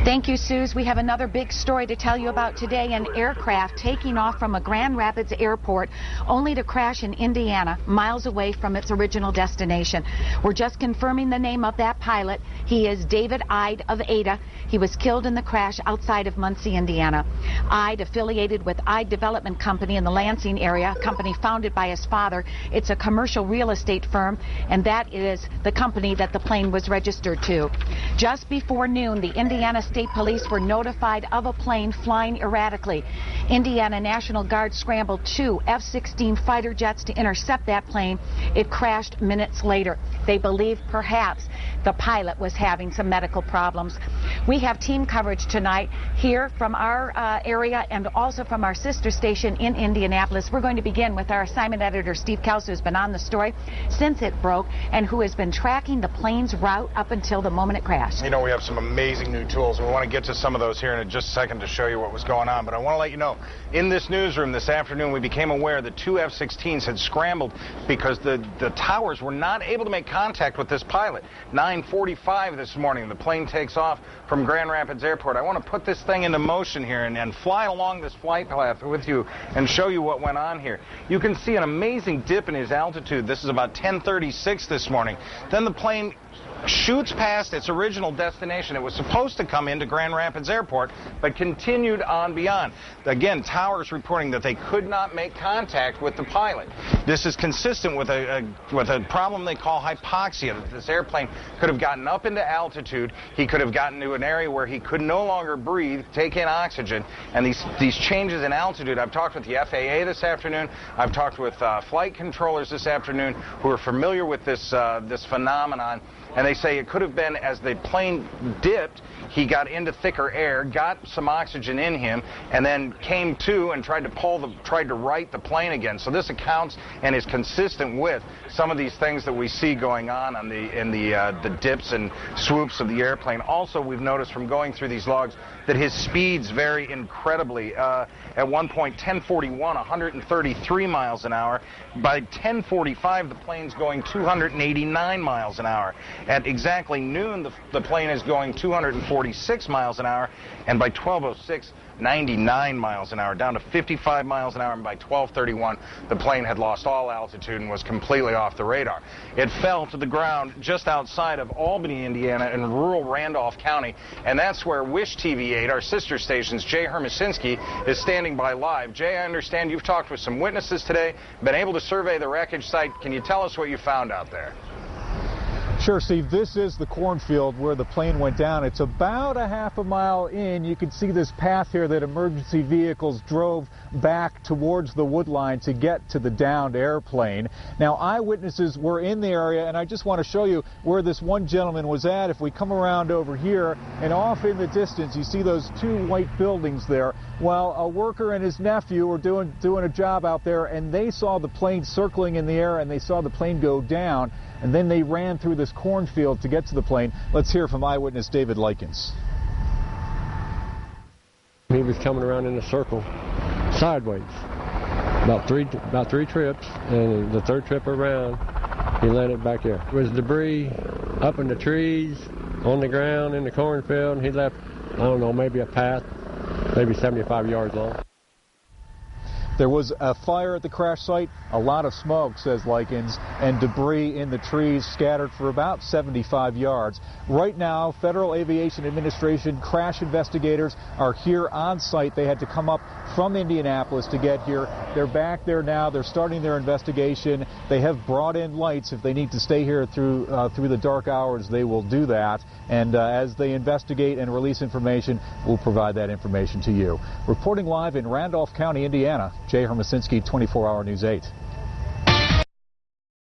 Thank you, Suze. We have another big story to tell you about today. An aircraft taking off from a Grand Rapids airport only to crash in Indiana, miles away from its original destination. We're just confirming the name of that pilot. He is David Ide of Ada. He was killed in the crash outside of Muncie, Indiana. Ide, affiliated with Ide Development Company in the Lansing area, a company founded by his father. It's a commercial real estate firm, and that is the company that the plane was registered to. Just before noon, the Indiana State Police were notified of a plane flying erratically. Indiana National Guard scrambled 2 F-16 fighter jets to intercept that plane. It crashed minutes later. They believe perhaps the pilot was having some medical problems. We have team coverage tonight here from our area and also from our sister station in Indianapolis. We're going to begin with our assignment editor, Steve Kels, who's been on the story since it broke and who has been tracking the plane's route up until the moment it crashed. You know, we have some amazing new tools. We want to get to some of those here in just a second to show you what was going on. But I want to let you know, in this newsroom this afternoon, we became aware that 2 F-16s had scrambled because the towers were not able to make contact with this pilot. 9:45 this morning, the plane takes off from Grand Rapids Airport. I want to put this thing into motion here and fly along this flight path with you and show you what went on here. You can see an amazing dip in his altitude. This is about 10:36 this morning. Then the plane shoots past its original destination. It was supposed to come into Grand Rapids Airport, but continued on beyond. Again, towers reporting that they could not make contact with the pilot. This is consistent with a problem they call hypoxia. That this airplane could have gotten up into altitude. He could have gotten to an area where he could no longer breathe, take in oxygen, and these changes in altitude. I've talked with the FAA this afternoon. I've talked with flight controllers this afternoon who are familiar with this phenomenon. And they say it could have been as the plane dipped, he got into thicker air, got some oxygen in him, and then came to and tried to right the plane again. So this accounts and is consistent with some of these things that we see going on in the dips and swoops of the airplane. Also, we've noticed from going through these logs that his speeds vary incredibly. At one point, 10:41, 133 miles an hour. By 10:45, the plane's going 289 miles an hour. At exactly noon, the plane is going 246 miles an hour, and by 12:06, 99 miles an hour, down to 55 miles an hour, and by 12:31, the plane had lost all altitude and was completely off the radar. It fell to the ground just outside of Albany, Indiana, in rural Randolph County, and that's where Wish TV8, our sister station's Jay Hermosinski, is standing by live. Jay, I understand you've talked with some witnesses today, been able to survey the wreckage site. Can you tell us what you found out there? Sure, Steve. This is the Cornfield where the plane went down. It's about a half a mile in. You can see this path here that emergency vehicles drove back towards the wood line to get to the downed airplane. Now, eyewitnesses were in the area, and I just want to show you where this one gentleman was at. If we come around over here, and off in the distance, you see those 2 white buildings there. Well, a worker and his nephew were doing a job out there, and they saw the plane circling in the air, and they saw the plane go down. And then they ran through this cornfield to get to the plane. Let's hear from eyewitness David Likens. He was coming around in a circle, sideways, about three trips, and the third trip around, he landed back here. There was debris up in the trees, on the ground, in the cornfield, and he left, I don't know, maybe a path, maybe 75 yards long. There was a fire at the crash site, a lot of smoke, says Likens, and debris in the trees scattered for about 75 yards. Right now, Federal Aviation Administration crash investigators are here on site. They had to come up from Indianapolis to get here. They're back there now. They're starting their investigation. They have brought in lights. If they need to stay here through the dark hours, they will do that. And as they investigate and release information, we'll provide that information to you. Reporting live in Randolph County, Indiana, Jay Hermosinski, 24 Hour News 8.